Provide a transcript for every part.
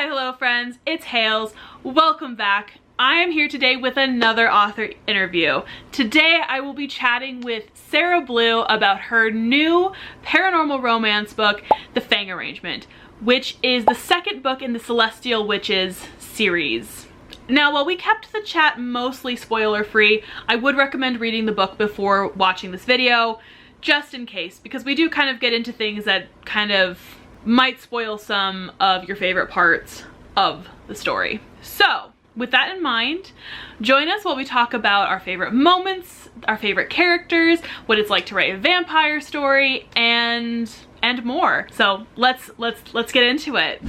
Hi, hello friends, it's Hales. Welcome back. I am here today with another author interview. Today I will be chatting with Sarah Blue about her new paranormal romance book, The Fang Arrangement, which is the second book in the Celestial Witches series. Now, while we kept the chat mostly spoiler-free, I would recommend reading the book before watching this video, just in case, because we do kind of get into things that kind of might spoil some of your favorite parts of the story. So, with that in mind, join us while we talk about our favorite moments, our favorite characters, what it's like to write a vampire story, and more. So let's get into it.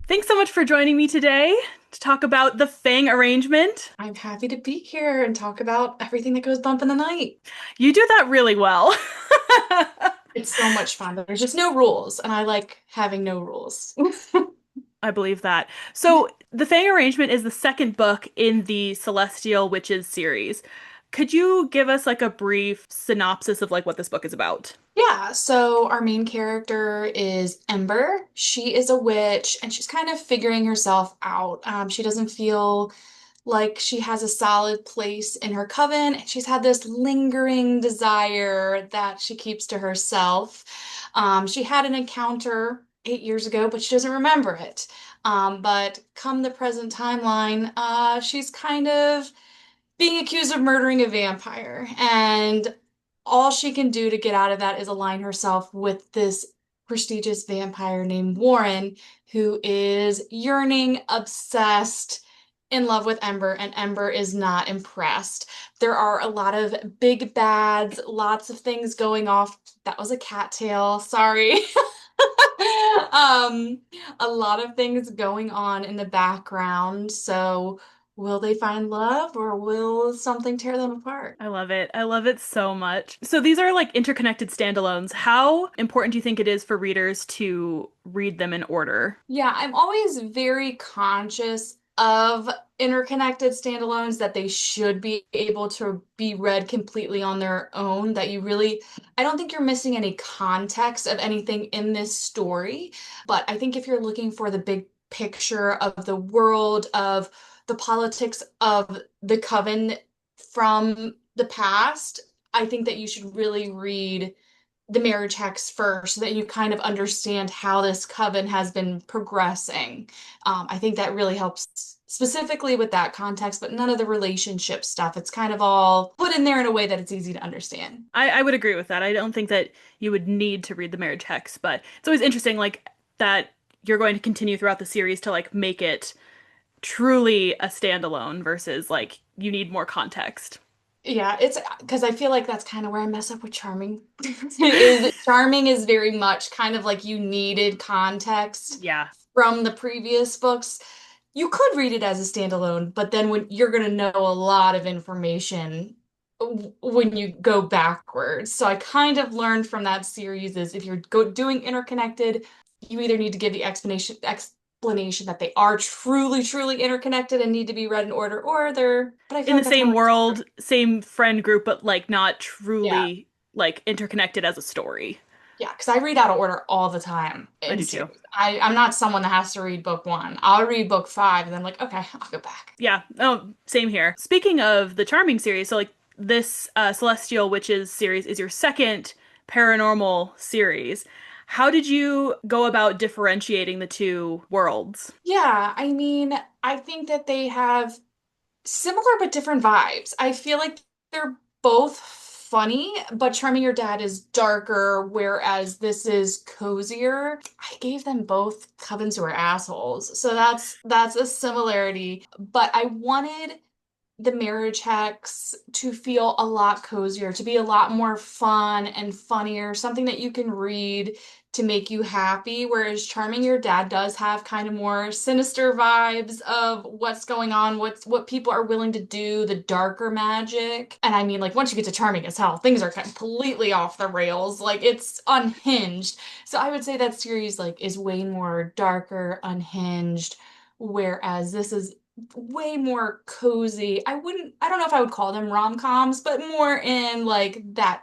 Thanks so much for joining me today to talk about The Fang Arrangement. I'm happy to be here and talk about everything that goes bump in the night. You do that really well. It's so much fun. There's just no rules, and I like having no rules. I believe that. So, The Fang Arrangement is the second book in the Celestial Witches series. Could you give us like a brief synopsis of like what this book is about? Yeah, so our main character is Ember. She is a witch, and she's kind of figuring herself out. She doesn't feel like she has a solid place in her coven, and she's had this lingering desire that she keeps to herself. She had an encounter 8 years ago, but she doesn't remember it. But come the present timeline, she's kind of being accused of murdering a vampire, and all she can do to get out of that is align herself with this prestigious vampire named Warin, who is yearning, obsessed, in love with Ember, and Ember is not impressed. There are a lot of big bads, lots of things going off. That was a cattail, sorry. Um, a lot of things going on in the background. So, will they find love or will something tear them apart? I love it. I love it so much. So these are like interconnected standalones. How important do you think it is for readers to read them in order? Yeah, I'm always very conscious of interconnected standalones that they should be able to be read completely on their own, that you really, I don't think you're missing any context of anything in this story, but I think if you're looking for the big picture of the world, of the politics of the coven from the past, I think that you should really read the marriage hex first so that you kind of understand how this coven has been progressing. I think that really helps specifically with that context, but none of the relationship stuff. It's kind of all put in there in a way that it's easy to understand. I would agree with that. I don't think that you would need to read the marriage hex, but it's always interesting like that you're going to continue throughout the series to like make it truly a standalone versus like you need more context. Yeah, it's because I feel like that's kind of where I mess up with Charming. Is Charming is very much kind of like you needed context Yeah. from the previous books. You could read it as a standalone, but then when you're going to know a lot of information when you go backwards. So I kind of learned from that series is if you're doing interconnected, you either need to give the explanation that they are truly, truly interconnected and need to be read in order, or they're, but I feel In the like that's same not world, same friend group, but like not yeah. truly like interconnected as a story. Yeah, because I read out of order all the time I in do too. series. I'm not someone that has to read book one. I'll read book five and then like, okay, I'll go back. Yeah. Oh, same here. Speaking of the Charming series, so like this Celestial Witches series is your second paranormal series. How did you go about differentiating the two worlds? Yeah, I mean, I think that they have similar but different vibes. I feel like they're both funny, but Charming Your Dad is darker, whereas this is cozier. I gave them both covens who are assholes, so that's a similarity. But I wanted the marriage hex to feel a lot cozier, to be a lot more fun and funnier, something that you can read to make you happy. Whereas Charming Your Dad does have kind of more sinister vibes of what's going on, what people are willing to do, the darker magic. And I mean, like once you get to Charming as Hell, things are completely off the rails. Like it's unhinged. So I would say that series like is way more darker, unhinged, whereas this is way more cozy. I don't know if I would call them rom-coms, but more in like that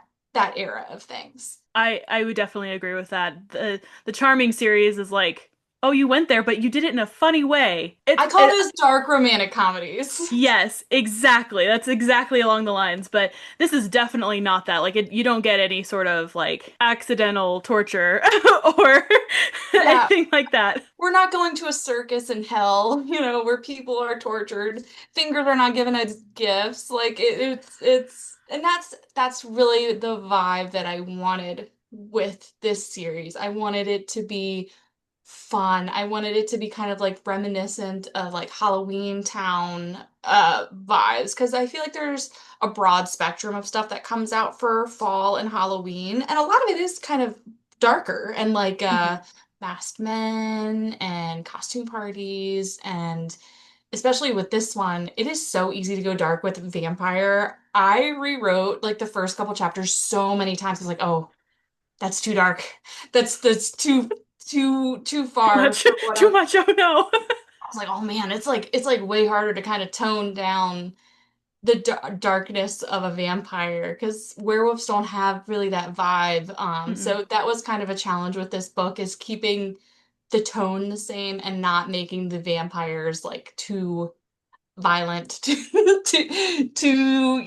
era of things. I would definitely agree with that. The Charming series is like, oh, you went there, but you did it in a funny way. I call those dark romantic comedies. Yes, exactly. That's exactly along the lines, but this is definitely not that. Like you don't get any sort of like accidental torture or Yeah, anything like that. we're not going to a circus in hell, where people are tortured. Fingers are not given as gifts. Like and that's really the vibe that I wanted with this series. I wanted it to be fun. I wanted it to be kind of like reminiscent of like Halloween Town vibes because I feel like there's a broad spectrum of stuff that comes out for fall and Halloween, and a lot of it is kind of darker and like Mhm. masked men and costume parties, and especially with this one, it is so easy to go dark with vampire. I rewrote like the first couple chapters so many times. It's like, oh, that's too dark. That's too Too far much. for what Too much. Oh no. I was like, oh man, it's like way harder to kind of tone down the darkness of a vampire because werewolves don't have really that vibe. Mm-mm. So that was kind of a challenge with this book is keeping the tone the same and not making the vampires like too violent, too,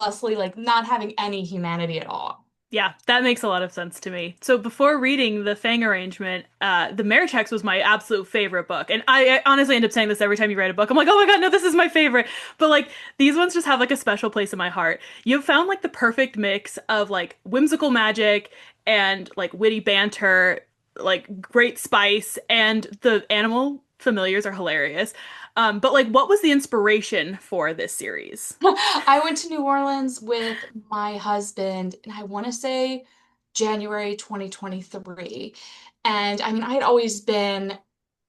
Leslie like not having any humanity at all. Yeah, that makes a lot of sense to me. So before reading the Fang Arrangement, the Marriage Hex was my absolute favorite book, and I honestly end up saying this every time you write a book. I'm like, oh my God, no, this is my favorite. But like these ones just have like a special place in my heart. You've found like the perfect mix of like whimsical magic and like witty banter, like great spice, and the animal familiars are hilarious. But like, what was the inspiration for this series? I went to New Orleans with my husband, and I want to say January 2023. And I mean, I had always been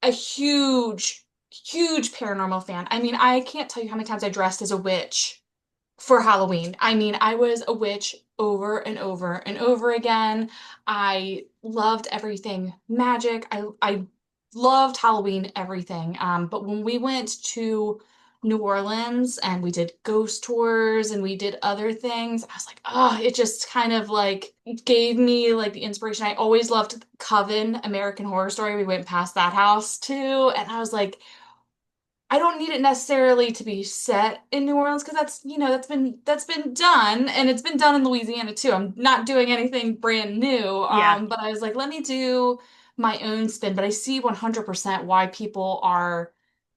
a huge paranormal fan. I mean, I can't tell you how many times I dressed as a witch for Halloween. I mean, I was a witch over and over and over again. I loved everything magic. I loved Halloween everything. But when we went to New Orleans and we did ghost tours and we did other things, I was like, oh, it just kind of like gave me like the inspiration. I always loved Coven, American Horror Story. We went past that house too, and I was like, I don't need it necessarily to be set in New Orleans because that's been done and it's been done in Louisiana too. I'm not doing anything brand new. Yeah. But I was like, let me do my own spin. But I see 100% why people are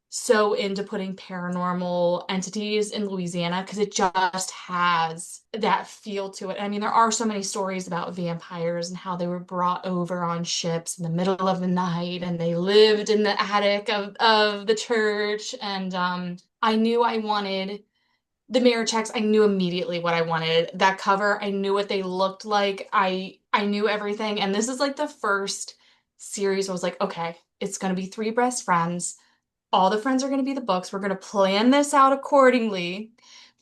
so into putting paranormal entities in Louisiana because it just has that feel to it. I mean, there are so many stories about vampires and how they were brought over on ships in the middle of the night and they lived in the attic of the church. And I knew I wanted the mirror checks. I knew immediately what I wanted. That cover, I knew what they looked like. I knew everything. And this is like the first series where I was like, okay, it's gonna be three best friends, all the friends are going to be the books. We're going to plan this out accordingly,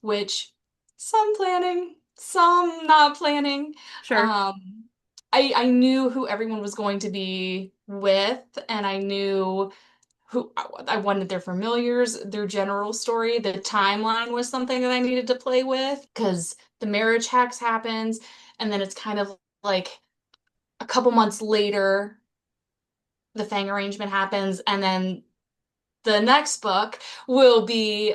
which some planning, some not planning. Sure. Um, I knew who everyone was going to be with, and I knew who I wanted their familiars, their general story. The timeline was something that I needed to play with because the marriage hacks happens, and then it's kind of like a couple months later, the Fang arrangement happens, and then the next book will be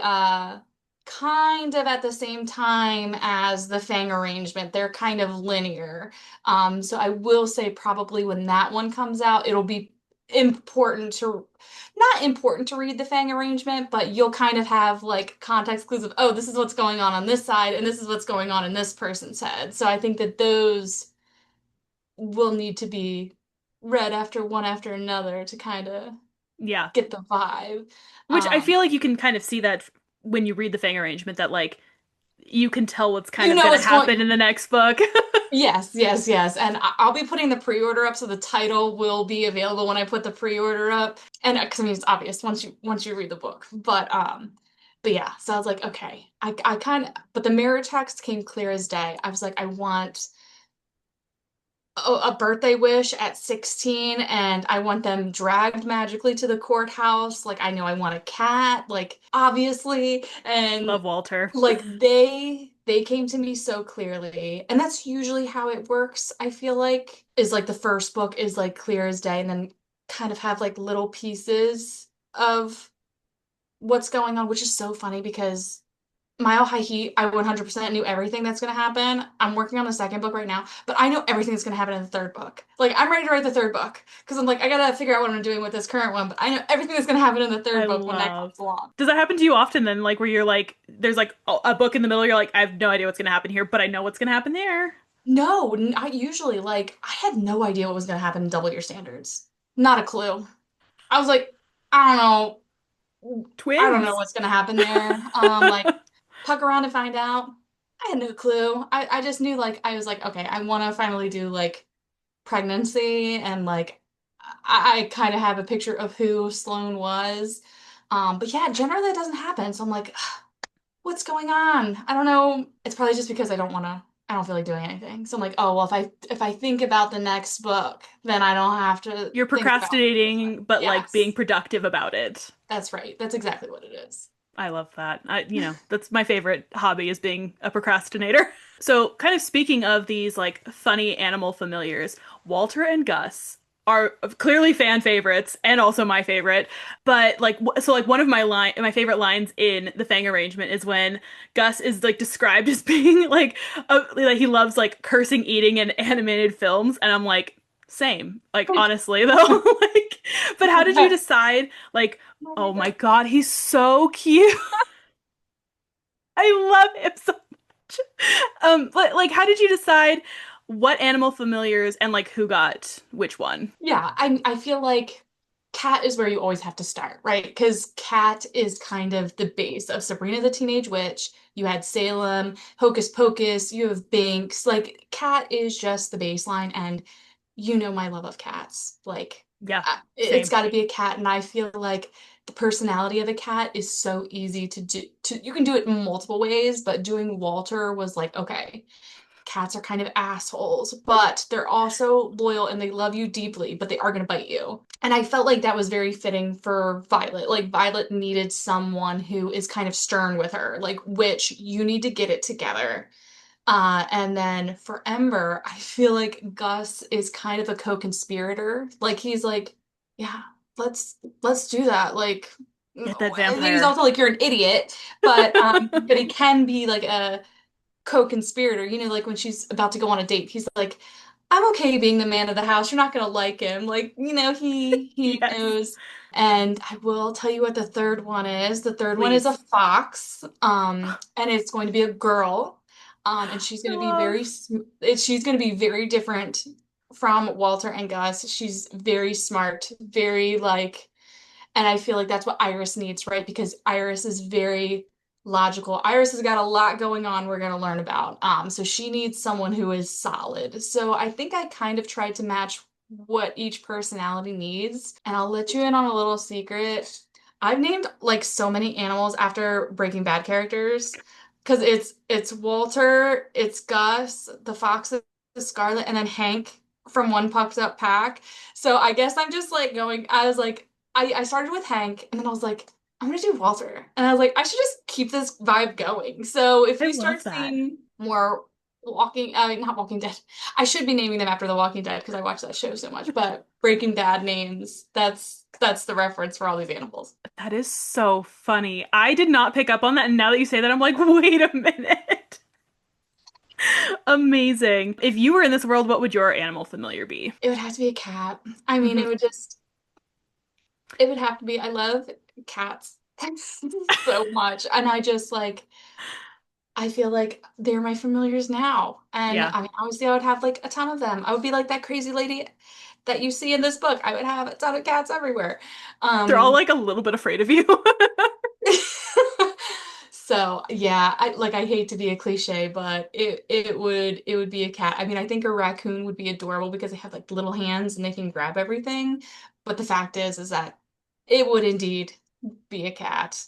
kind of at the same time as the Fang arrangement. They're kind of linear. So I will say probably when that one comes out, it'll be important to not important to read the Fang arrangement, but you'll kind of have like context clues of, oh, this is what's going on this side, and this is what's going on in this person's head. So I think that those will need to be read after one after another to kind of Yeah. get the vibe. Which I Um, feel like you can kind of see that when you read the Fang arrangement that like you can tell what's kind you of know going to what's going. happen in the next book. Yes, yes, yes. And I'll be putting the pre-order up, so the title will be available when I put the pre-order up. And because I mean, it's obvious once you read the book. But yeah. So I was like, okay, I kind of. But the mirror text came clear as day. I was like, I want a birthday wish at 16 and I want them dragged magically to the courthouse. Like I know I want a cat, like obviously. And Love Walter. like they came to me so clearly. And that's usually how it works, I feel like, is like the first book is like clear as day and then kind of have like little pieces of what's going on, which is so funny because Mile High Heat, I 100% knew everything that's going to happen. I'm working on the second book right now, but I know everything that's going to happen in the third book. Like, I'm ready to write the third book because I'm like, I gotta figure out what I'm doing with this current one, but I know everything that's going to happen in the I third book when that love. comes along. Does that happen to you often then? Like where you're like, there's like a book in the middle, you're like, I have no idea what's gonna happen here, but I know what's gonna happen there. No, I usually, like, I had no idea what was going to happen in Double Your Standards. Not a clue. I was like, I don't know. I don't know Twins. what's going to happen there. Like, puck around and find out. I had no clue. I just knew, like, I was like, okay, I want to finally do, like, pregnancy and like I kind of have a picture of who Sloane was. But yeah, generally it doesn't happen. So I'm like, what's going on? I don't know. It's probably just because I don't feel like doing anything. So I'm like, oh well, if I think about the next book, then I don't have to You're think about this one. procrastinating, but like being Yes, productive about it. that's right. That's exactly what it is. I love that. That's my favorite hobby is being a procrastinator. So, kind of speaking of these like funny animal familiars, Walter and Gus are clearly fan favorites and also my favorite. But like, so like one of my favorite lines in the Fang Arrangement is when Gus is like described as being like he loves like cursing, eating, and animated films, and I'm like, same. Like honestly though, like, but how did you decide like? Oh my Oh my God. God, he's so cute. I love him so much. But like, how did you decide what animal familiars and like who got which one? Yeah, I feel like Cat is where you always have to start, right? Because Cat is kind of the base of Sabrina the Teenage Witch. You had Salem, Hocus Pocus, you have Binks. Like Cat is just the baseline, and you know my love of cats. Like Yeah, it's same. got to be a cat, and I feel like the personality of a cat is so easy to do. You can do it in multiple ways, but doing Walter was like, okay, cats are kind of assholes, but they're also loyal and they love you deeply, but they are going to bite you. And I felt like that was very fitting for Violet. Like, Violet needed someone who is kind of stern with her, like, Witch, you need to get it together. And then for Ember, I feel like Gus is kind of a co-conspirator. Like, he's like, yeah, let's do that. Like, Get that and he's vampire. also like, you're an idiot, but he can be like a co-conspirator, like when she's about to go on a date, he's like, I'm okay being the man of the house. You're not gonna like him. Like, he Yes, knows. And I will tell you what the third one is. The third one is a please. fox. And it's going to be a girl. And she's I gonna be love. she's gonna be very different from Walter and Gus. She's very smart, very like and I feel like that's what Iris needs, right? Because Iris is very logical. Iris has got a lot going on we're going to learn about. So she needs someone who is solid. So I think I kind of tried to match what each personality needs. And I'll let you in on a little secret. I've named like so many animals after Breaking Bad characters because it's Walter, it's Gus, the fox is Scarlet, and then Hank from One Puffed Up Pack. So I guess I'm just like going, I was like, I started with Hank and then I was like, I'm gonna do Walter. And I was like, I should just keep this vibe going. So if I you start love that. seeing more not Walking Dead. I should be naming them after The Walking Dead because I watch that show so much. But Breaking Bad names, that's the reference for all these animals. That is so funny. I did not pick up on that, and now that you say that, I'm like, wait a minute. Amazing. If you were in this world, what would your animal familiar be? It would have to be a cat. I mean, Mhm. it would have to be, I love cats so much. And I just like I feel like they're my familiars now. And Yeah. I mean, obviously, I would have like a ton of them. I would be like that crazy lady that you see in this book. I would have a ton of cats everywhere. They're all Um, like a little bit afraid of you. so yeah, I hate to be a cliche, but it would be a cat. I mean, I think a raccoon would be adorable because they have like little hands and they can grab everything. But the fact is that it would indeed be a cat.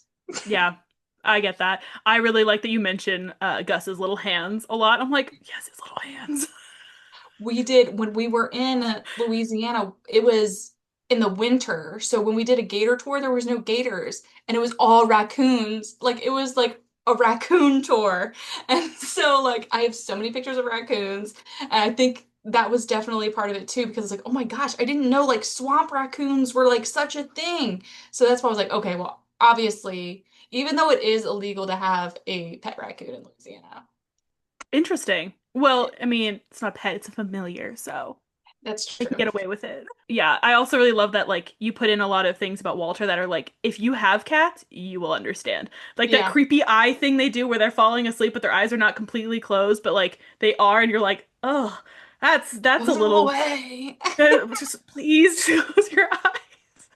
Yeah, I get that. I really like that you mention Gus's little hands a lot. I'm like, yes, his little hands. We did when we were in Louisiana, it was in the winter. So when we did a gator tour, there was no gators and it was all raccoons. Like it was like a raccoon tour. And so like I have so many pictures of raccoons. And I think that was definitely part of it too, because it's like, oh my gosh, I didn't know like swamp raccoons were like such a thing. So that's why I was like, okay, well, obviously, even though it is illegal to have a pet raccoon in Louisiana, Interesting. Well, it, I mean, it's not a pet, it's a familiar, so that's they can true. get away with it. Yeah, I also really love that like you put in a lot of things about Walter that are like, if you have cats, you will understand. Like that Yeah. creepy eye thing they do where they're falling asleep but their eyes are not completely closed, but like they are, and you're like, oh, that's a Close them little away. just please close your eyes.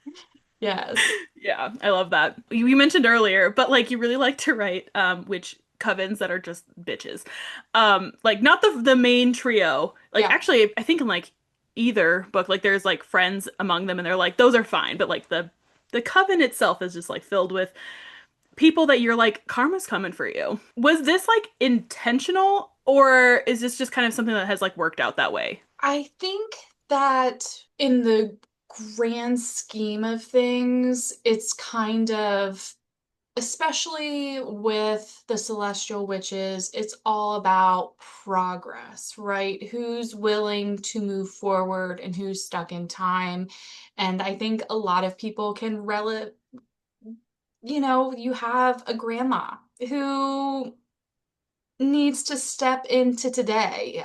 Yes. Yeah, I love that. You mentioned earlier, but like you really like to write which covens that are just bitches. Like not the main trio. Like Yeah. actually I think in like either book like there's like friends among them and they're like those are fine, but like the coven itself is just like filled with people that you're like karma's coming for you. Was this like intentional or is this just kind of something that has like worked out that way? I think that in the grand scheme of things, it's kind of, especially with the celestial witches, it's all about progress, right? Who's willing to move forward and who's stuck in time. And I think a lot of people can you have a grandma who needs to step into today.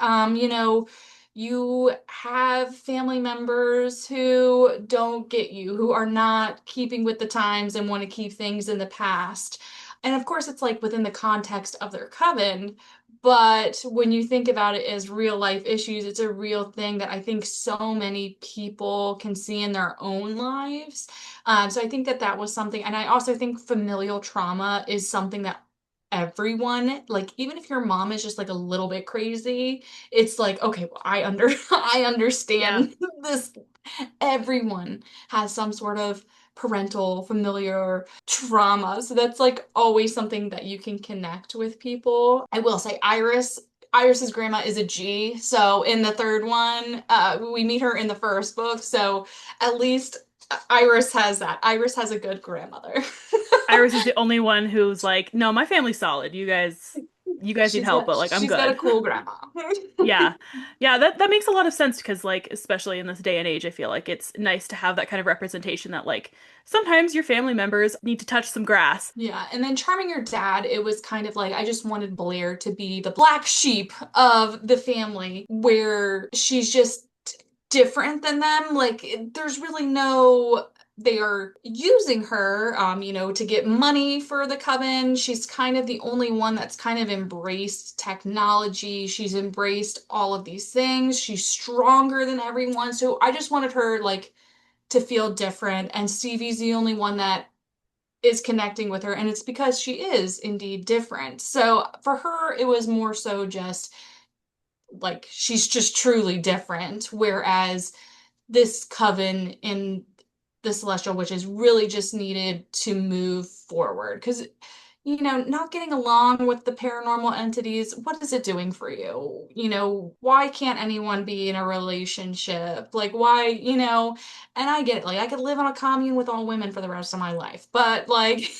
You have family members who don't get you, who are not keeping with the times and want to keep things in the past. And of course, it's like within the context of their coven. But when you think about it as real life issues, it's a real thing that I think so many people can see in their own lives. So I think that that was something. And I also think familial trauma is something that everyone, like even if your mom is just like a little bit crazy, it's like, okay, well, I Yeah. understand this. Everyone has some sort of parental familiar trauma. So that's like always something that you can connect with people. I will say Iris's grandma is a G. So in the third one, we meet her in the first book. So at least Iris has that. Iris has a good grandmother. Iris is the only one who's like, no, my family's solid. You guys need help, but like I'm She's got a good. cool grandma. Yeah. Yeah, that makes a lot of sense because like especially in this day and age, I feel like it's nice to have that kind of representation that like sometimes your family members need to touch some grass. Yeah, and then Charming Your Dad, it was kind of like I just wanted Blair to be the black sheep of the family, where she's just different than them. Like there's really no, they are using her, to get money for the coven. She's kind of the only one that's kind of embraced technology. She's embraced all of these things. She's stronger than everyone. So I just wanted her like to feel different. And Stevie's the only one that is connecting with her, and it's because she is indeed different. So for her, it was more so just like she's just truly different. Whereas this coven in the Celestial Witches really just needed to move forward because not getting along with the paranormal entities, what is it doing for you? Why can't anyone be in a relationship? Like, why, and I get it. Like, I could live on a commune with all women for the rest of my life, but like,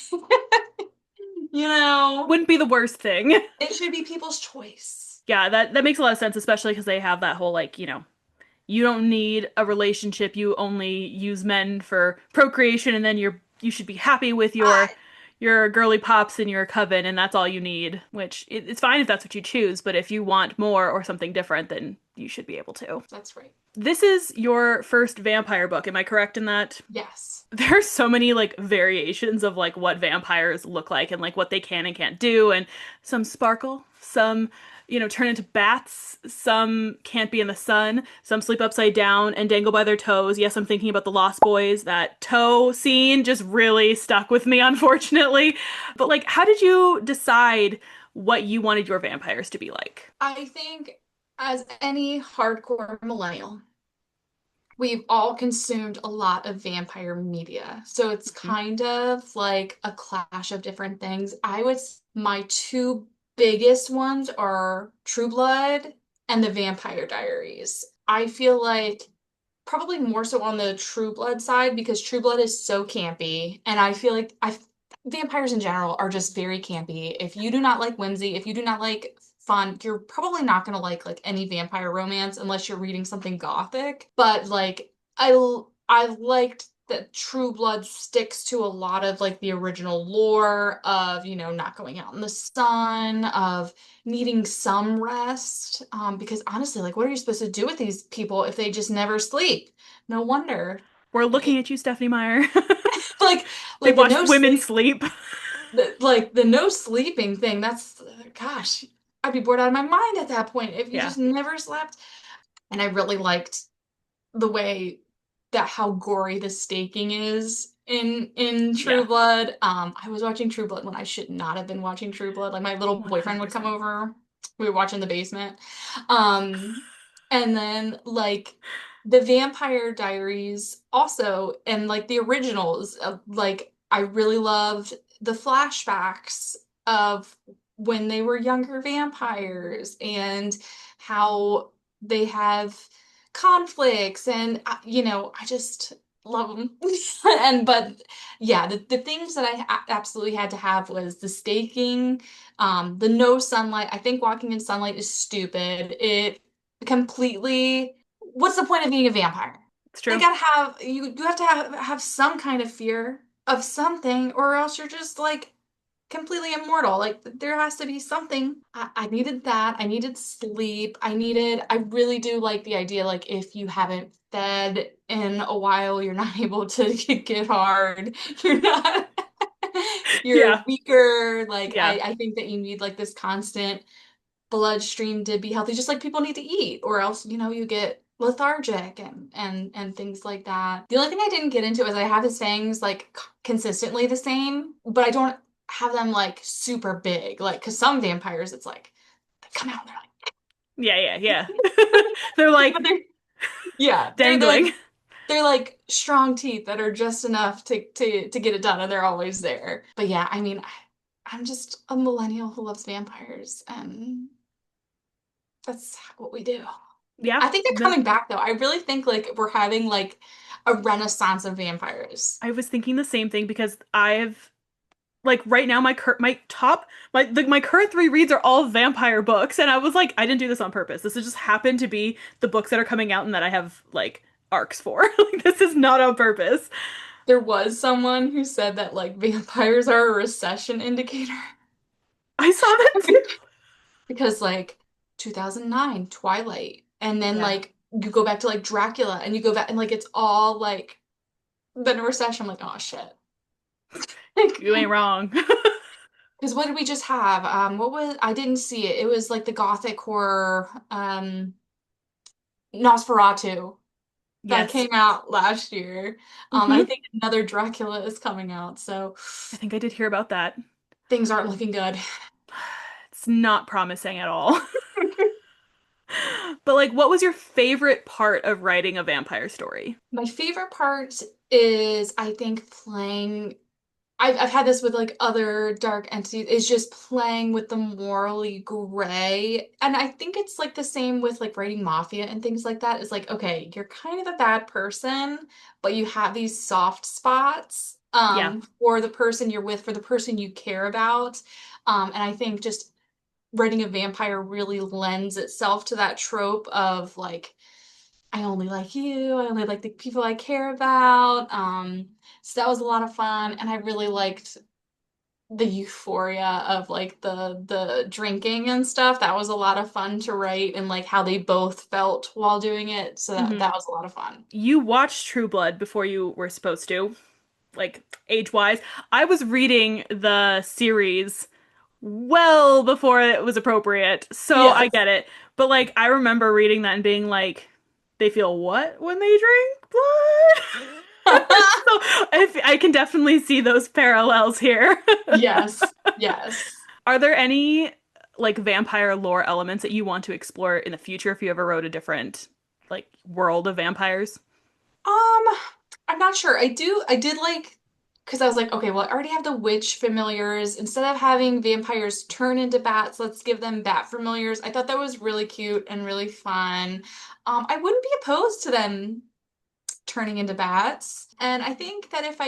you know, Wouldn't be the worst thing. it should be people's choice. Yeah, that makes a lot of sense, especially because they have that whole like, you don't need a relationship. You only use men for procreation, and then you should be happy with your I, your girly pops in your coven, and that's all you need. Which it's fine if that's what you choose, but if you want more or something different, then you should be able to. that's right. This is your first vampire book. Am I correct in that? Yes. There's so many like variations of like what vampires look like and like what they can and can't do, and some sparkle, some turn into bats, some can't be in the sun, some sleep upside down and dangle by their toes. Yes, I'm thinking about the Lost Boys. That toe scene just really stuck with me, unfortunately. But like, how did you decide what you wanted your vampires to be like? I think as any hardcore millennial, we've all consumed a lot of vampire media. So it's Mhm. kind of like a clash of different things. My two biggest ones are True Blood and The Vampire Diaries. I feel like probably more so on the True Blood side because True Blood is so campy, and I feel like vampires in general are just very campy. If you do not like whimsy, if you do not like fun. You're probably not gonna like any vampire romance unless you're reading something gothic. But like I liked that True Blood sticks to a lot of like the original lore of, not going out in the sun, of needing some rest. Because honestly, like what are you supposed to do with these people if they just never sleep? No wonder. We're looking at you, Stephanie Meyer. Like They like the watched no women sleep sleep. the no sleeping thing, that's gosh, I'd be bored out of my mind at that point if you Yeah. just never slept. And I really liked the way that how gory the staking is in True Yeah. Blood. I was watching True Blood when I should not have been watching True Blood. Like my little boyfriend would come 100%. over. We would watch in the basement. Um, and then like the Vampire Diaries also, and like the originals, like I really loved the flashbacks of when they were younger vampires and how they have conflicts, and I just love them. And but yeah, the things that absolutely had to have was the staking, the no sunlight. I think walking in sunlight is stupid. It completely, what's the point of being a vampire? It's They true. gotta have, you have to have some kind of fear of something, or else you're just like completely immortal. Like there has to be something. I needed that. I needed sleep. I really do like the idea, like if you haven't fed in a while, you're not able to get hard. You're not, you're Yeah. weaker. Like Yeah. I think that you need like this constant bloodstream to be healthy, just like people need to eat, or else, you get lethargic and things like that. The only thing I didn't get into is I have his fangs like consistently the same, but I don't have them like super big. Like, because some vampires, it's like they come out and Yeah, yeah, yeah. They're they're like but they're yeah, dangling. they're like strong teeth that are just enough to get it done, and they're always there. But yeah, I mean, I'm just a millennial who loves vampires, and that's what we do. Yeah. I think they're No, coming back though. I really think like we're having like a renaissance of vampires. I was thinking the same thing because I've like right now my current three reads are all vampire books, and I was like, I didn't do this on purpose. This has just happened to be the books that are coming out and that I have like arcs for. Like this is not on purpose. There was someone who said that like vampires are a recession indicator I saw that too. because like 2009 Twilight, and then Yeah. like you go back to like Dracula, and you go back and like it's all like been a recession. I'm like, oh shit. You ain't wrong. Because what did we just have? What was, I didn't see it. It was like the gothic horror, Nosferatu, that Yes. came out last year. I Hmm. think another Dracula is coming out, so I think I did hear about that. things aren't looking good. It's not promising at all. But like, what was your favorite part of writing a vampire story? My favorite part is, I think, playing. I've had this with like other dark entities, is just playing with the morally gray. And I think it's like the same with like writing mafia and things like that. It's like, okay, you're kind of a bad person, but you have these soft spots Yeah. for the person you're with, for the person you care about. And I think just writing a vampire really lends itself to that trope of like, I only like you, I only like the people I care about. So that was a lot of fun, and I really liked the euphoria of like the drinking and stuff. That was a lot of fun to write, and like how they both felt while doing it. So that Hmm. that was a lot of fun. You watched True Blood before you were supposed to, like age-wise. I was reading the series well before it was appropriate, so I Yes. get it. But like, I remember reading that and being like, they feel what when they drink blood? So I can definitely see those parallels here. Yes. Yes. Are there any like vampire lore elements that you want to explore in the future if you ever wrote a different like world of vampires? Um, I'm not sure. I did like, because I was like, okay, well, I already have the witch familiars. Instead of having vampires turn into bats, let's give them bat familiars. I thought that was really cute and really fun. I wouldn't be opposed to them turning into bats. And I think that if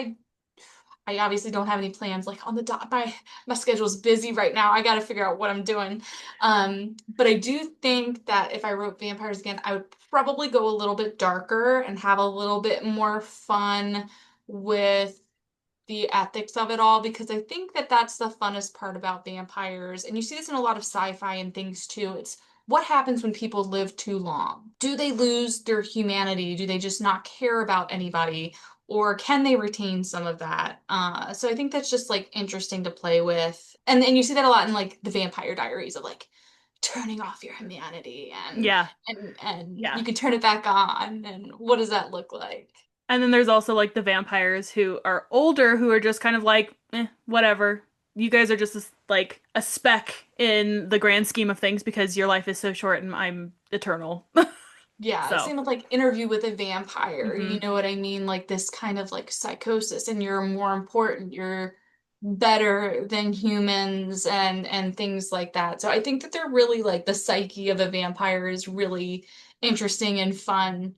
I obviously don't have any plans like on the dot. My schedule's busy right now. I got to figure out what I'm doing. But I do think that if I wrote vampires again, I would probably go a little bit darker and have a little bit more fun with the ethics of it all because I think that that's the funnest part about vampires. And you see this in a lot of sci-fi and things too. It's what happens when people live too long? Do they lose their humanity? Do they just not care about anybody? Or can they retain some of that? So I think that's just like interesting to play with. And you see that a lot in like the Vampire Diaries of like turning off your humanity Yeah. and Yeah. you can turn it back on and what does that look like? And then there's also like the vampires who are older who are just kind of like, whatever. You guys are just like a speck in the grand scheme of things because your life is so short and I'm eternal. Yeah, So, same with like Interview with a Vampire. You hmm know what I mean? Like this kind of like psychosis, and you're more important, you're better than humans and things like that. So I think that they're really like the psyche of a vampire is really interesting and fun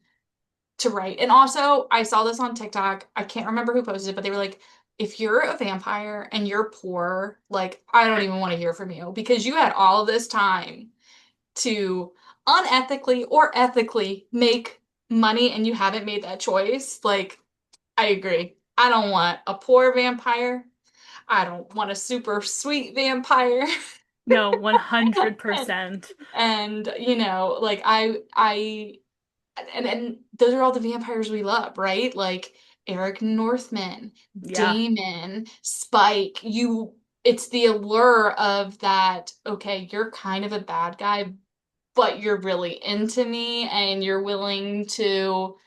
to write. And also, I saw this on TikTok. I can't remember who posted it, but they were like, if you're a vampire and you're poor, like I don't even want to hear from you because you had all this time to unethically or ethically make money and you haven't made that choice, like, I agree. I don't want a poor vampire. I don't want a super sweet vampire. no, And 100%. like and those are all the vampires we love, right? Like Eric Northman, Yeah. Damon, Spike. It's the allure of that, okay, you're kind of a bad guy, but you're really into me and you're willing to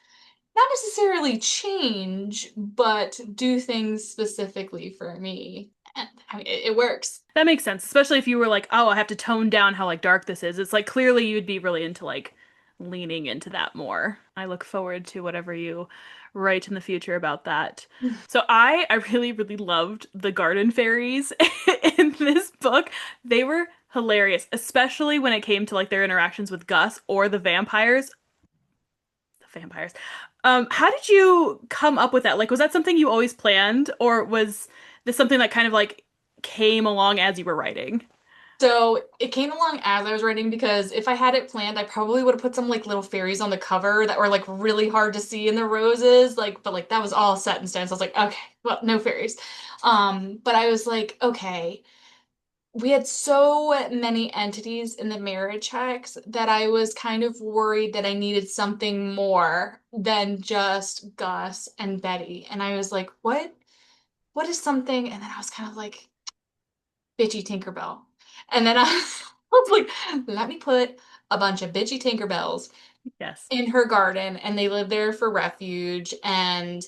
not necessarily change, but do things specifically for me. And I mean, it works. That makes sense, especially if you were like, oh, I have to tone down how like dark this is. It's like clearly you'd be really into like leaning into that more. I look forward to whatever you write in the future about that. So I really really loved the garden fairies in this book. They were hilarious, especially when it came to like their interactions with Gus or the vampires. The vampires. How did you come up with that? Like, was that something you always planned, or was this something that kind of like came along as you were writing? So it came along as I was writing because if I had it planned, I probably would have put some like little fairies on the cover that were like really hard to see in the roses. Like, but like that was all set in stone. So I was like, okay, well, no fairies. But I was like, okay, we had so many entities in the marriage hex that I was kind of worried that I needed something more than just Gus and Betty. And I was like, what is something? And then I was kind of like, bitchy Tinkerbell. And then I was like, let me put a bunch of bitchy Tinkerbells Yes. in her garden and they live there for refuge. And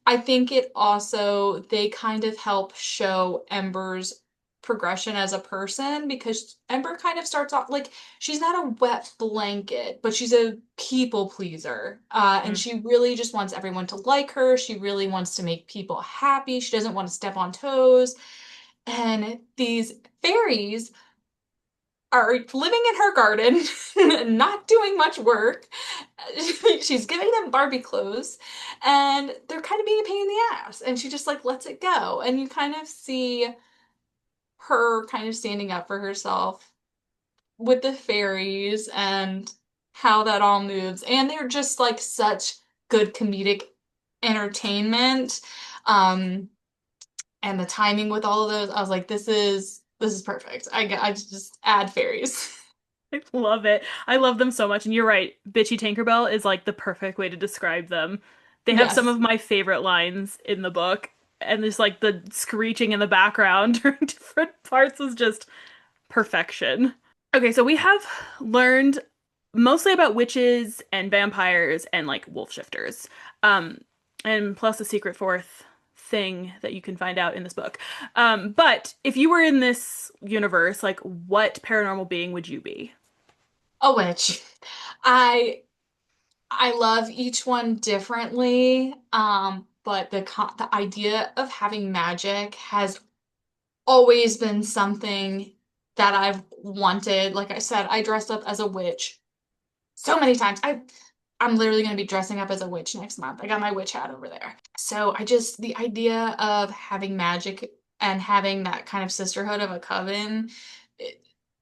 I think it also, they kind of help show Ember's progression as a person because Ember kind of starts off like she's not a wet blanket, but she's a people pleaser. And Mm. she really just wants everyone to like her. She really wants to make people happy. She doesn't want to step on toes. And these fairies are living in her garden, not doing much work. She's giving them Barbie clothes, and they're kind of being a pain in the ass. And she just like lets it go. And you kind of see her kind of standing up for herself with the fairies and how that all moves. And they're just like such good comedic entertainment. Um, and the timing with all of those, I was like, this is perfect. I just add fairies. I love it. I love them so much. And you're right, Bitchy Tinkerbell is like the perfect way to describe them. They have some Yes. of my favorite lines in the book, and just like the screeching in the background during different parts is just perfection. Okay, so we have learned mostly about witches and vampires and like wolf shifters. Um, and plus a secret fourth thing that you can find out in this book. But if you were in this universe, like what paranormal being would you be? A witch. I I love each one differently. But the idea of having magic has always been something that I've wanted. Like I said, I dressed up as a witch so many times. I'm literally going to be dressing up as a witch next month. I got my witch hat over there. So the idea of having magic and having that kind of sisterhood of a coven,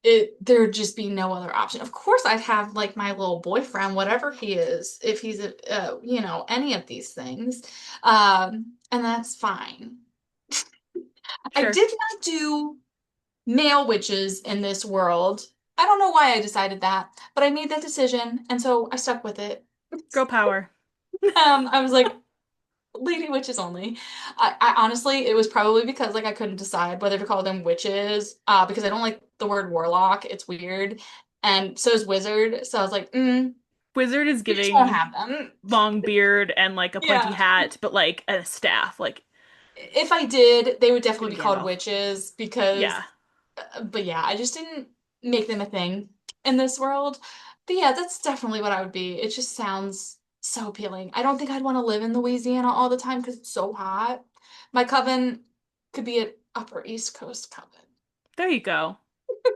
it, there'd just be no other option. Of course, I'd have like my little boyfriend, whatever he is, if he's any of these things, and that's fine. I Sure. did not do male witches in this world. I don't know why I decided that, but I made that decision, and so I stuck with it. Girl power. I was like, lady witches only. I honestly, it was probably because like I couldn't decide whether to call them witches, because I don't like the word warlock. It's weird, and so is wizard. So I was like, Wizard is we just won't giving have them. long beard and like a pointy Yeah. hat, but like a staff. Like, If I did, they would it's gonna definitely be be called Gandalf. witches because, Yeah. but yeah, I just didn't make them a thing in this world. But yeah, that's definitely what I would be. It just sounds so appealing. I don't think I'd want to live in Louisiana all the time because it's so hot. My coven could be an Upper East Coast coven. There you go.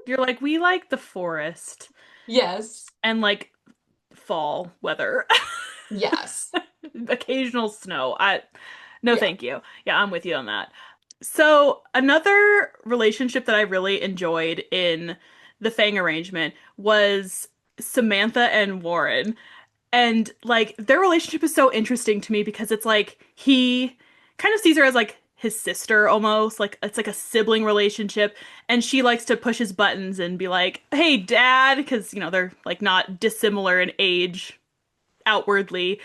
You're like, we like the forest Yes. and like fall weather. Yes. Occasional snow. No Yeah. thank you. Yeah, I'm with you on that. So, another relationship that I really enjoyed in the Fang arrangement was Samantha and Warin. And like their relationship is so interesting to me because it's like he kind of sees her as like his sister almost, like it's like a sibling relationship, and she likes to push his buttons and be like, "Hey, dad," because they're like not dissimilar in age outwardly.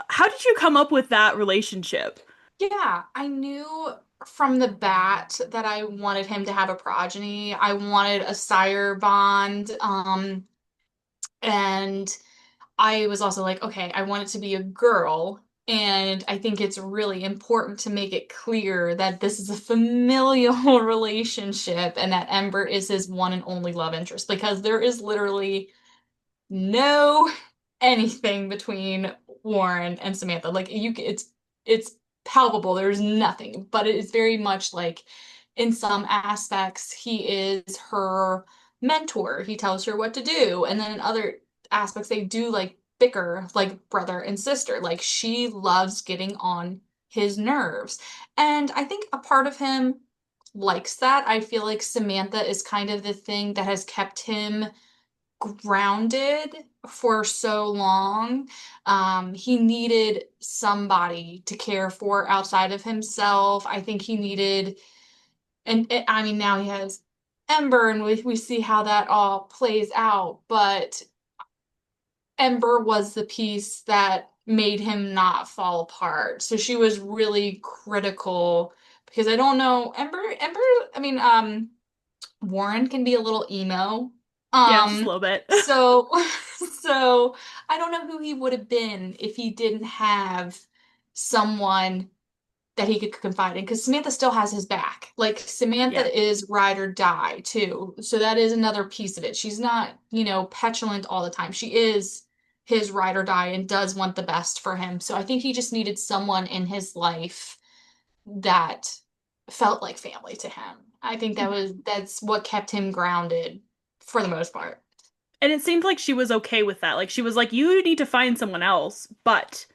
How did you come up with that relationship? Yeah, I knew from the bat that I wanted him to have a progeny. I wanted a sire bond. And I was also like, okay, I want it to be a girl. And I think it's really important to make it clear that this is a familial relationship and that Ember is his one and only love interest because there is literally no anything between Warren and Samantha. Like it's palpable. There's nothing, but it is very much like in some aspects he is her mentor. He tells her what to do, and then in other aspects they do like bicker like brother and sister. Like she loves getting on his nerves. And I think a part of him likes that. I feel like Samantha is kind of the thing that has kept him grounded for so long. He needed somebody to care for outside of himself. I think he needed, I mean, now he has Ember, and we see how that all plays out. But Ember was the piece that made him not fall apart. So she was really critical because I don't know, Ember, I mean, Warren can be a little emo. Yeah, just a Um, little bit. so so I don't know who he would have been if he didn't have someone that he could confide in because Samantha still has his back. Like Yeah. Samantha is ride or die too. So that is another piece of it. She's not, petulant all the time. She is his ride or die and does want the best for him. So I think he just needed someone in his life that felt like family to him. I think that's what kept him grounded for the most part. And it seemed like she was okay with that. Like she was like, "You need to find someone else, but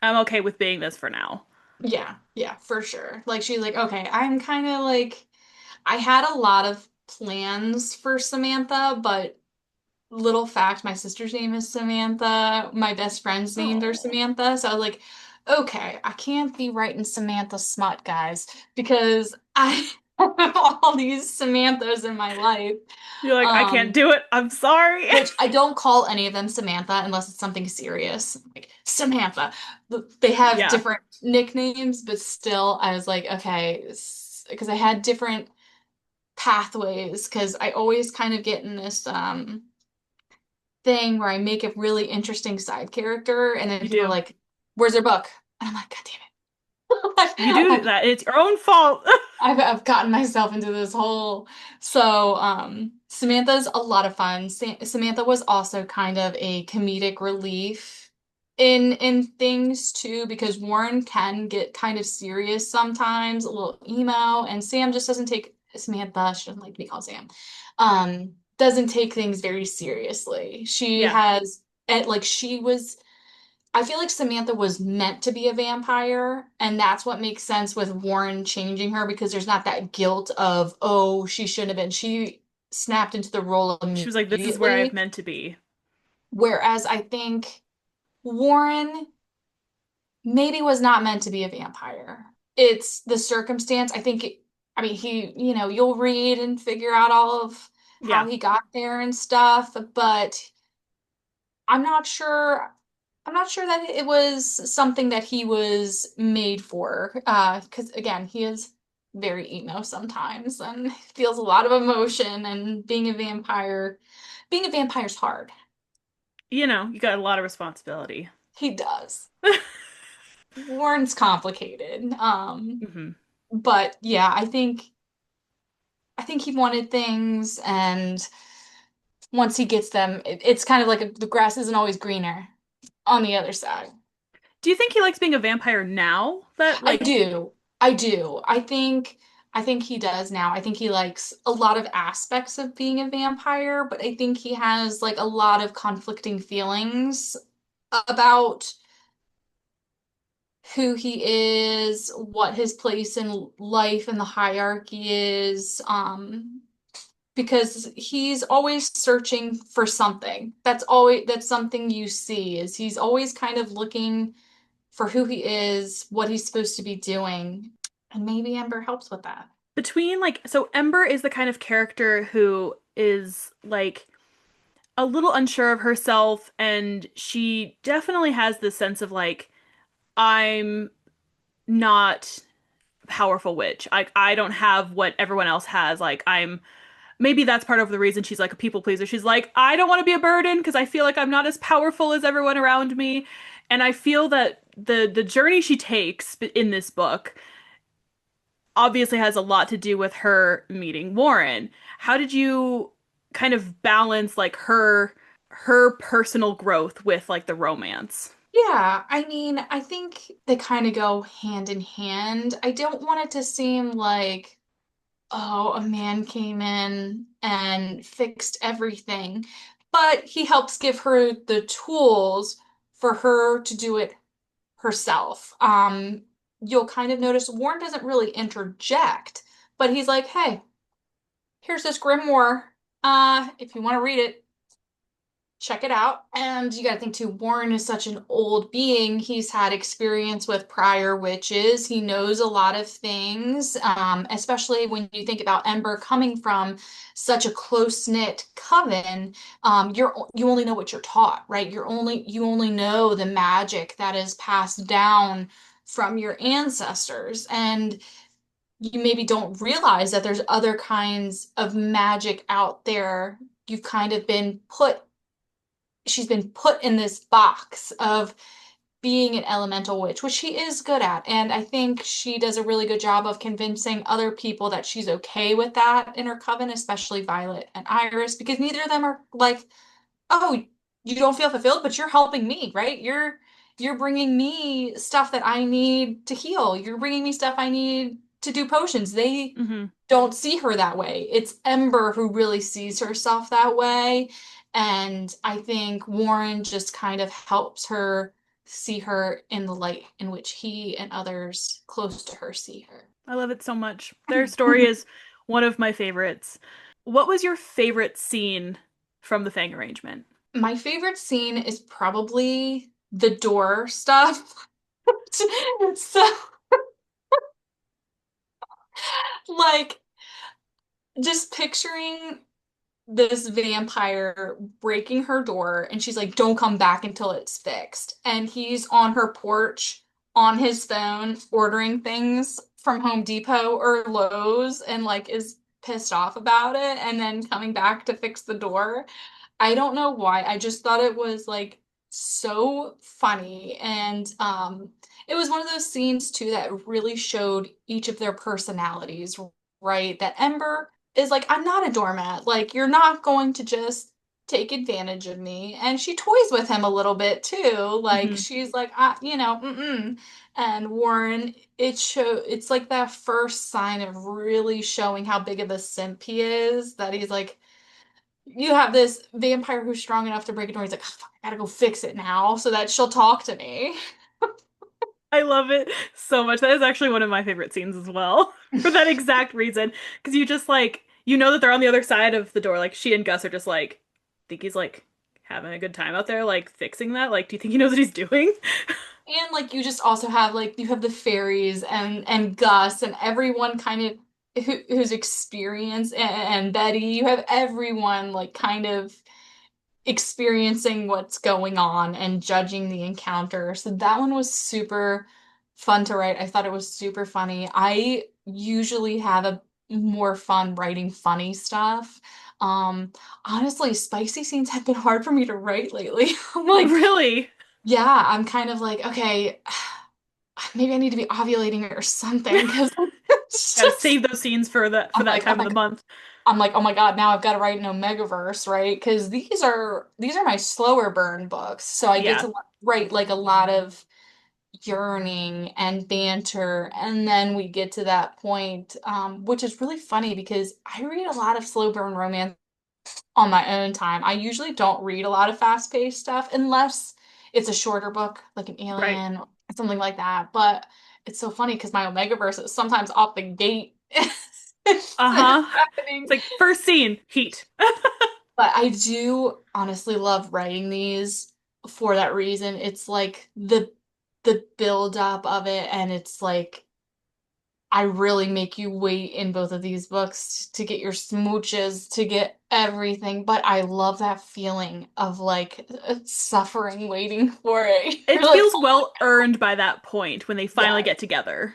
I'm okay with being this for now." Yeah, yeah, for sure. Like she's like, okay, I'm kind of like I had a lot of plans for Samantha, but little fact, my sister's name is Samantha. My best friend's names are Oh. Samantha. So I was like, okay, I can't be writing Samantha smut, guys, because I have all these Samanthas in my life. You're like, "I can't Um, do it. I'm sorry." which I don't call any of them Samantha unless it's something serious. Like Samantha. They have Yeah. different nicknames, but still, I was like, okay, because I had different pathways, because I always kind of get in this thing where I make a really interesting side character, and then You people are do. like, "Where's their book?" And I'm like, "God You damn it!" do that. It's your own fault. I've gotten myself into this hole. So, Samantha's a lot of fun. Samantha was also kind of a comedic relief in things too, because Warren can get kind of serious sometimes, a little emo, and Sam just doesn't take Samantha, she doesn't like to be called Sam, doesn't take things very seriously. She Yeah. has, like, she was. I feel like Samantha was meant to be a vampire, and that's what makes sense with Warren changing her because there's not that guilt of, oh, she shouldn't have been. She snapped into the role She was like, this is where I've immediately. meant to be. Whereas I think Warren maybe was not meant to be a vampire. It's the circumstance. I mean, you'll read and figure out all of how Yeah. he got there and stuff, but I'm not sure. I'm not sure that it was something that he was made for. Because again, he is very emo sometimes and feels a lot of emotion. And being a vampire's hard. You got a lot of responsibility. He does. Warren's complicated. Hmm. But yeah, I think he wanted things, and once he gets them, it's kind of like the grass isn't always greener on the other side. Do you think he likes being a vampire now? That I like, do. I do. I think he does now. I think he likes a lot of aspects of being a vampire, but I think he has like a lot of conflicting feelings about who he is, what his place in life and the hierarchy is. Because he's always searching for something. That's something you see is he's always kind of looking for who he is, what he's supposed to be doing. And maybe Ember helps with that. between like, so Ember is the kind of character who is like a little unsure of herself, and she definitely has this sense of like, I'm not a powerful witch. I don't have what everyone else has. Like, I'm maybe that's part of the reason she's like a people pleaser. She's like, I don't want to be a burden because I feel like I'm not as powerful as everyone around me. And I feel that the journey she takes in this book obviously has a lot to do with her meeting Warren. How did you kind of balance like her personal growth with like the romance? Yeah, I mean, I think they kind of go hand in hand. I don't want it to seem like, oh, a man came in and fixed everything, but he helps give her the tools for her to do it herself. You'll kind of notice Warren doesn't really interject, but he's like, hey, here's this grimoire. If you want to read it, check it out. And you got to think too, Warren is such an old being. He's had experience with prior witches. He knows a lot of things, especially when you think about Ember coming from such a close-knit coven. You only know what you're taught, right? You only know the magic that is passed down from your ancestors. And you maybe don't realize that there's other kinds of magic out there. You've kind of been put She's been put in this box of being an elemental witch, which she is good at. And I think she does a really good job of convincing other people that she's okay with that in her coven, especially Violet and Iris, because neither of them are like, oh, you don't feel fulfilled, but you're helping me, right? You're bringing me stuff that I need to heal. You're bringing me stuff I need to do potions. They Hmm. don't see her that way. It's Ember who really sees herself that way. And I think Warren just kind of helps her see her in the light in which he and others close to her see her. I love it so much. Their story is one of my favorites. What was your favorite scene from the Fang Arrangement? My favorite scene is probably the door stuff. So, like, just picturing this vampire breaking her door and she's like, don't come back until it's fixed. And he's on her porch on his phone ordering things from Home Depot or Lowe's and like is pissed off about it and then coming back to fix the door. I don't know why. I just thought it was like so funny. And it was one of those scenes too that really showed each of their personalities, right? That Ember is like, I'm not a doormat. Like, you're not going to just take advantage of me. And she toys with him a little bit too. Like, Hmm. she's like, mm-mm. And Warren, it's like that first sign of really showing how big of a simp he is, that he's like, you have this vampire who's strong enough to break a door. He's like, oh, fuck, I gotta go fix it now so that she'll talk to me. I love it so much. That is actually one of my favorite scenes as well, for that exact reason. Because you just like, you know that they're on the other side of the door. Like, she and Gus are just like, think he's like having a good time out there, like fixing that. Like, do you think he knows what he's doing? And like you just also have like you have the fairies and Gus and everyone kind of who's experienced and Betty. You have everyone like kind of experiencing what's going on and judging the encounter. So that one was super fun to write. I thought it was super funny. I usually have a more fun writing funny stuff. Um, Honestly, spicy scenes have been hard for me to write lately. I'm like, Really? yeah, I'm kind of like, okay, maybe I need to be ovulating or something because it's Gotta just save those scenes for that Oh time of my the month. I'm like, oh my God, now I've got to write an Omegaverse, right? Because these are my slower burn books. So I get Yeah, to write like a lot of yearning and banter. And then we get to that point, which is really funny because I read a lot of slow burn romance on my own time. I usually don't read a lot of fast-paced stuff unless it's a shorter book, like an right. Alien or something like that. But it's so funny because my Omegaverse is sometimes off the gate. It's Uh-huh. It's happening. like first scene, heat. But I do honestly love writing these for that reason. It's like the build up of it, and it's like I really make you wait in both of these books to get your smooches, to get everything. But I love that feeling of like suffering waiting for it. You're It like, feels oh my well God. earned by that point when they finally Yes. get together.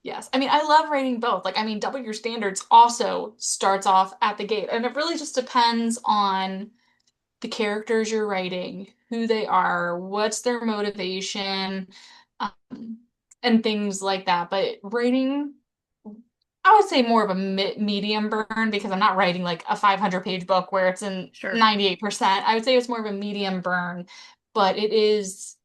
Yes. I mean, I love writing both. Like, I mean, Double Your Standards also starts off at the gate, and it really just depends on the characters you're writing, who they are, what's their motivation, um, and things like that. But writing, I would say more of a medium burn because I'm not writing like a 500-page book where it's in Sure. 98%. I would say it's more of a medium burn, but it is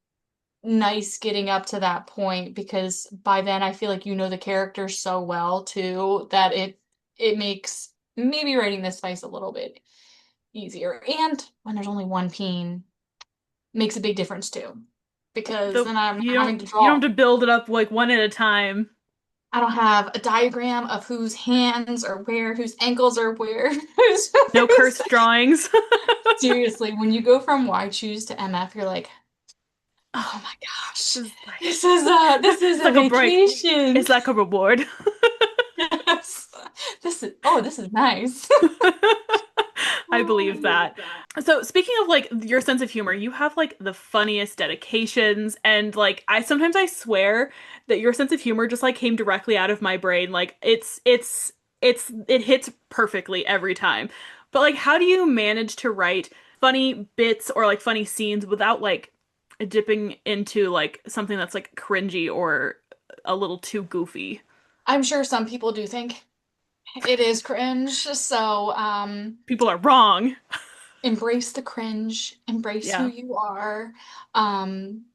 nice getting up to that point because by then I feel like you know the characters so well too that it makes maybe writing this spice a little bit easier. And when there's only one peen, makes a big difference too. Because The then I'm not you having don't to you don't draw. have to build it up like one at a time. I don't have a diagram of whose hands are where, whose ankles are where, whose No whose- cursed drawings. Seriously, when you go from Y choose to MF, you're like, oh my gosh, This is like this is it's a like a break. vacation. It's like a reward. Yes. This is nice. I Oh, I believe believe that. that. So speaking of like your sense of humor, you have like the funniest dedications and like I sometimes I swear that your sense of humor just like came directly out of my brain. Like it hits perfectly every time. But like how do you manage to write funny bits or like funny scenes without like dipping into like something that's like cringy or a little too goofy? I'm sure some people do think it is cringe, so People are wrong. embrace the cringe, embrace who Yeah. you are. Um,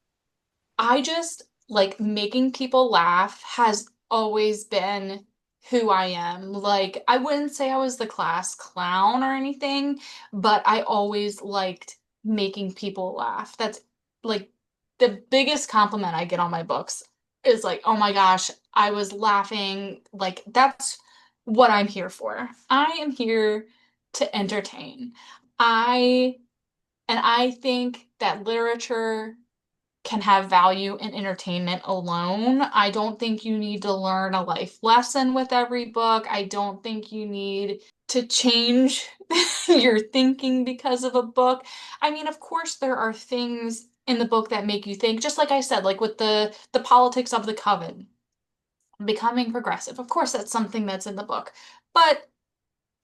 I just like making people laugh has always been who I am. Like, I wouldn't say I was the class clown or anything, but I always liked making people laugh. That's like the biggest compliment I get on my books is like, oh my gosh, I was laughing. Like, that's what I'm here for. I am here to entertain. I I think that literature can have value in entertainment alone. I don't think you need to learn a life lesson with every book. I don't think you need to change your thinking because of a book. I mean, of course, there are things in the book that make you think, just like I said, like with the politics of the coven, becoming progressive. Of course, that's something that's in the book. But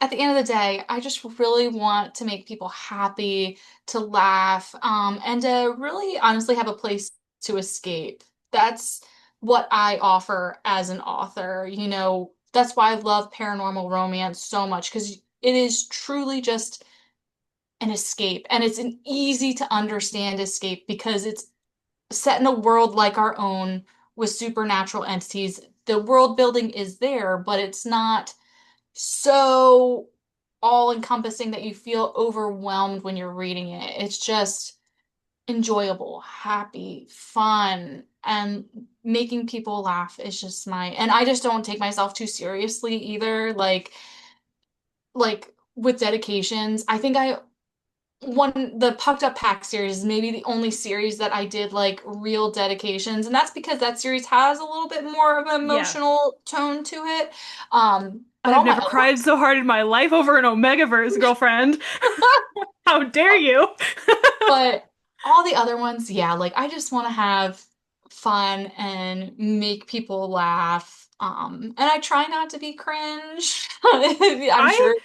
at the end of the day, I just really want to make people happy, to laugh, and to really honestly have a place to escape. That's what I offer as an author. You know, that's why I love paranormal romance so much because it is truly just an escape. And it's an easy to understand escape because it's set in a world like our own with supernatural entities. The world building is there, but it's not so all encompassing that you feel overwhelmed when you're reading it. It's just enjoyable, happy, fun, and making people laugh is just and I just don't take myself too seriously either. Like with dedications, I think the Pucked Up Pack series is maybe the only series that I did like real dedications, and that's because that series has a little bit more of an Yeah. emotional tone to it. But I've all my never other cried so hard in my life over an Omegaverse, girlfriend. ones, How dare you? but all the other ones, yeah, like I just want to have fun and make people laugh. And I try not to be cringe. I'm I sure.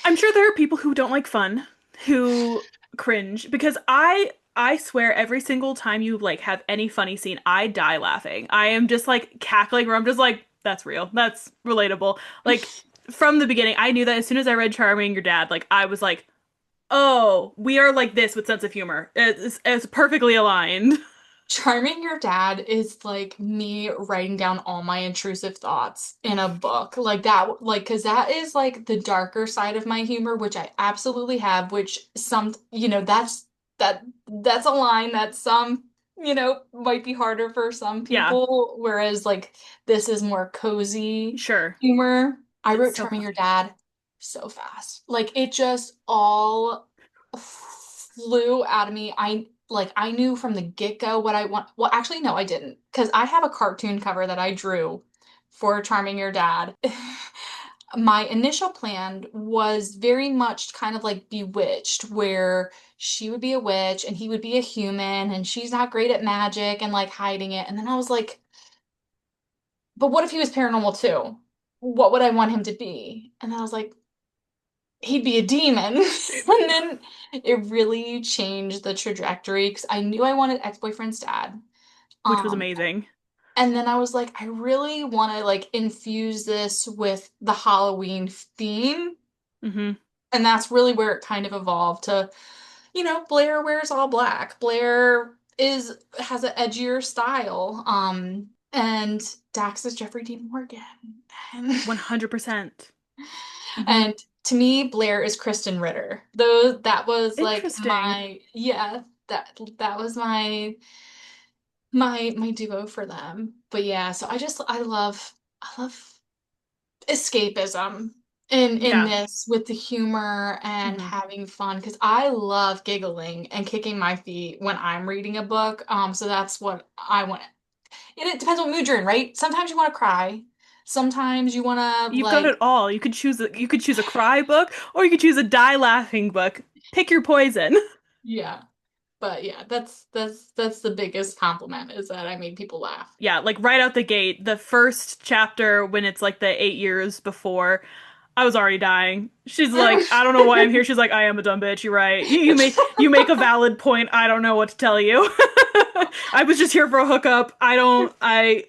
I'm sure there are people who don't like fun, who cringe because I swear every single time you like have any funny scene, I die laughing. I am just like cackling or I'm just like that's real. That's relatable. Like from the beginning, I knew that as soon as I read Charming Your Dad, like I was like, "Oh, we are like this with sense of humor. It's perfectly aligned." Charming Your Dad is like me writing down all my intrusive thoughts in a book. Like that, like, because that is like the darker side of my humor, which I absolutely have, which that's a line that might be harder for some Yeah, people, whereas like this is more cozy sure. humor. I It's wrote so Charming Your Dad so fast. Like it just all flew out of me. I knew from the get-go what I want. Well, actually, no, I didn't. Because I have a cartoon cover that I drew for Charming Your Dad. My initial plan was very much kind of like Bewitched, where she would be a witch and he would be a human, and she's not great at magic and like hiding it. And then I was like, but what if he was paranormal too? What would I want him to be? And then I was like, he'd be a demon. And then it really changed the trajectory because I knew I wanted ex-boyfriend's dad. which was Um, amazing. and then I was like, I really want to like infuse this with the Halloween theme. Hmm. And that's really where it kind of evolved to, Blair wears all black. Blair is has an edgier style. And Dax is Jeffrey Dean Morgan. And 100%. Hmm. And to me, Blair is Kristen Ritter. Though that was like Interesting. that was my duo for them. But yeah, so I love escapism in Yeah. this with the humor and Hmm. having fun because I love giggling and kicking my feet when I'm reading a book. So that's what I want. And it depends what mood you're in, right? Sometimes you want to cry. Sometimes you want to You've got it all. You could choose a cry book or you could choose a die laughing book. Pick your poison. yeah. But yeah, that's the biggest compliment is that I made people laugh. Yeah, like right out the gate, the first chapter when it's like the 8 years before, I was already dying. She's like, I don't know why I'm here. She's like, I am a dumb bitch. You're right. You make a valid point. I don't know what to tell you. I was just here for a hookup. I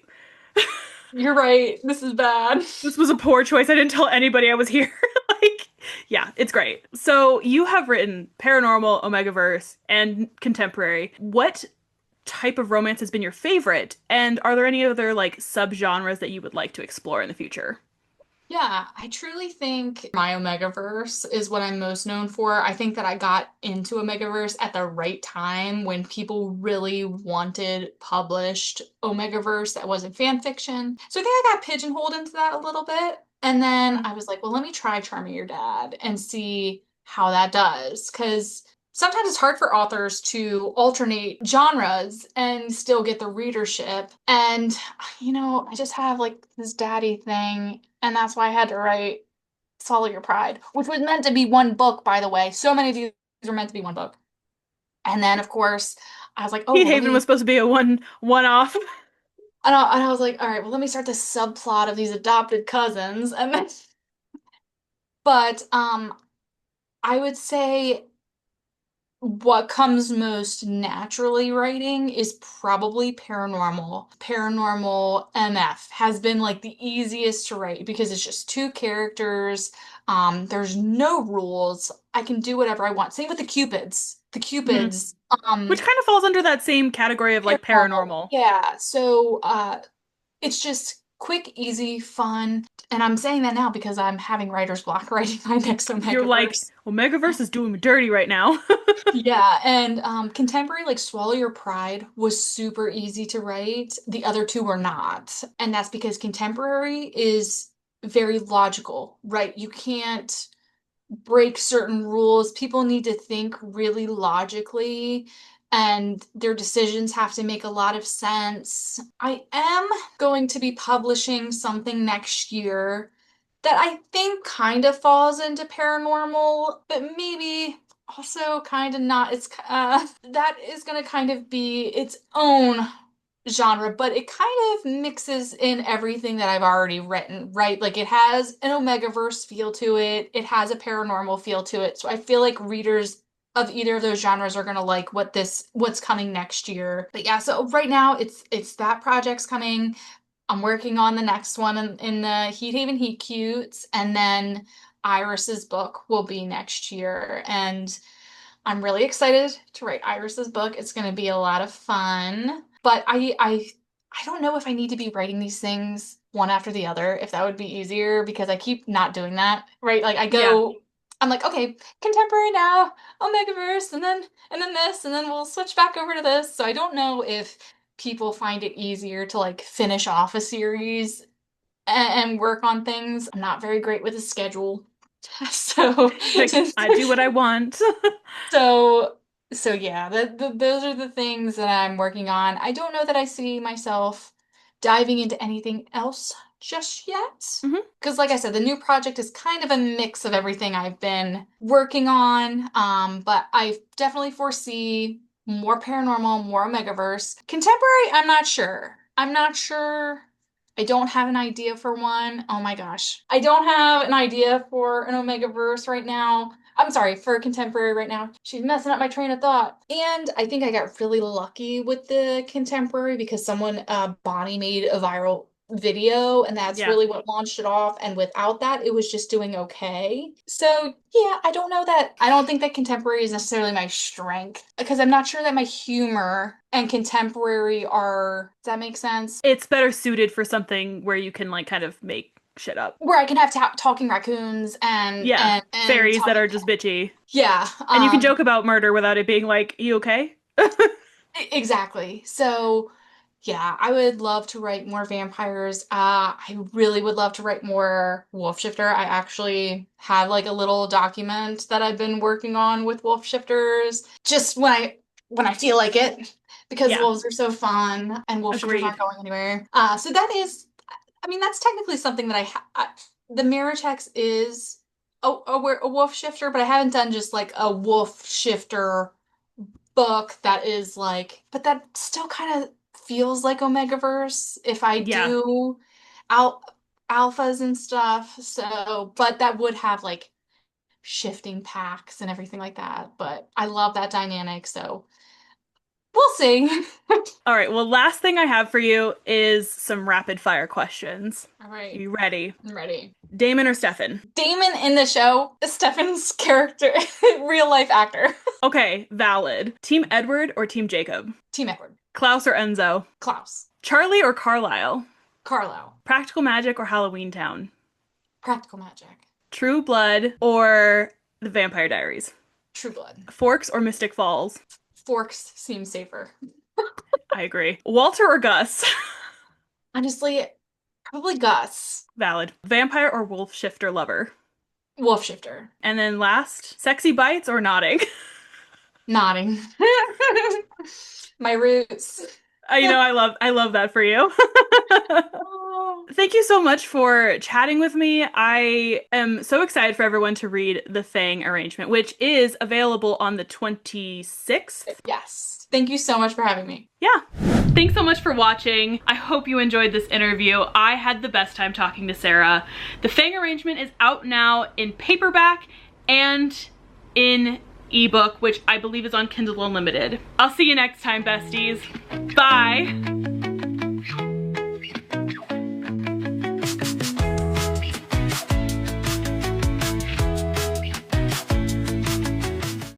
You're right. This is bad. this was a poor choice. I didn't tell anybody I was here. Like, yeah, it's great. So you have written paranormal, Omegaverse, and contemporary. What type of romance has been your favorite? And are there any other like subgenres that you would like to explore in the future? Yeah, I truly think my Omegaverse is what I'm most known for. I think that I got into Omegaverse at the right time when people really wanted published Omegaverse that wasn't fan fiction. So I think I got pigeonholed into that a little bit. And then I was like, well, let me try Charming Your Dad and see how that does. Because sometimes it's hard for authors to alternate genres and still get the readership. And, I just have like this daddy thing. And that's why I had to write Swallow Your Pride, which was meant to be one book, by the way. So many of these are meant to be one book. And then, of course, I was like, oh, Heat well, let Haven was me. supposed to be a one off. And I was like, all right, well, let me start this subplot of these adopted cousins. And then, but I would say what comes most naturally writing is probably paranormal. Paranormal MF has been like the easiest to write because it's just two characters. There's no rules. I can do whatever I want. Same with the Cupids. The Hmm. Cupids, Which kind of falls under that same category of like paranormal. paranormal. Yeah. So it's just quick, easy, fun. And I'm saying that now because I'm having writer's block writing my next You're like, Omegaverse. Omegaverse is doing me dirty right now. Yeah, and contemporary like Swallow Your Pride was super easy to write. The other two were not. And that's because contemporary is very logical, right? You can't break certain rules. People need to think really logically, and their decisions have to make a lot of sense. I am going to be publishing something next year that I think kind of falls into paranormal, but maybe also kind of not. It's that is going to kind of be its own genre, but it kind of mixes in everything that I've already written, right? Like it has an Omegaverse feel to it, it has a paranormal feel to it. So I feel like readers of either of those genres are gonna like what's coming next year. But yeah, so right now it's that project's coming. I'm working on the next one in the Heat Haven Heat Cutes, and then Iris's book will be next year. And I'm really excited to write Iris's book. It's going to be a lot of fun. But I don't know if I need to be writing these things one after the other, if that would be easier, because I keep not doing that, right? Like Yeah. I'm like, okay, contemporary now, Omegaverse, and then this, and then we'll switch back over to this. So I don't know if people find it easier to like finish off a series and work on things. I'm not very great with a schedule. So Like, I do what I want. So, so yeah, those are the things that I'm working on. I don't know that I see myself diving into anything else just yet. Hmm. Because, like I said, the new project is kind of a mix of everything I've been working on. But I definitely foresee more paranormal, more Megaverse. Contemporary, I'm not sure. I'm not sure. I don't have an idea for one. Oh my gosh. I don't have an idea for an Omegaverse right now. I'm sorry, for contemporary right now. She's messing up my train of thought. And I think I got really lucky with the contemporary because someone, Bonnie, made a viral video, and that's Yeah. really what launched it off. And without that, it was just doing okay. So, yeah, I don't think that contemporary is necessarily my strength because I'm not sure that my humor and contemporary are, does that make sense? It's better suited for something where you can like kind of make shit up. Where I can have talking raccoons Yeah. and Fairies that talking are just bitchy. yeah, And you can joke about murder without it being like, you okay? exactly. So, yeah, I would love to write more vampires. I really would love to write more wolf shifter. I actually have like a little document that I've been working on with wolf shifters just when I feel like it because Yeah. wolves are so fun and wolf shifters Agreed. aren't going anywhere. So that is, I mean, that's technically something that the mirror text is a wolf shifter, but I haven't done just like a wolf shifter book that is like, but that still kind of feels like Omegaverse if I Yeah. do al alphas and stuff. So, but that would have like shifting packs and everything like that. But I love that dynamic, so we'll see. All right. Well, last thing I have for you is some rapid fire questions. All Are right, you ready? I'm ready. Damon or Stefan? Damon in the show is Stefan's character, real life actor. Okay, valid. Team Edward or Team Jacob? Team Edward. Klaus or Enzo? Klaus. Charlie or Carlisle? Carlisle. Practical Magic or Halloween Town? Practical Magic. True Blood or The Vampire Diaries? True Blood. Forks or Mystic Falls? Forks seems safer. I agree. Walter or Gus? Honestly, probably Gus. Valid. Vampire or Wolf Shifter Lover? Wolf Shifter. And then last, Sexy Bites or Nodding? Nodding. My roots. I love that for you. Oh. Thank you so much for chatting with me. I am so excited for everyone to read The Fang Arrangement, which is available on the 26th. Yes. Thank you so much for having me. Yeah. Thanks so much for watching. I hope you enjoyed this interview. I had the best time talking to Sarah. The Fang Arrangement is out now in paperback and in ebook, which I believe is on Kindle Unlimited. I'll see you next time, besties. Bye.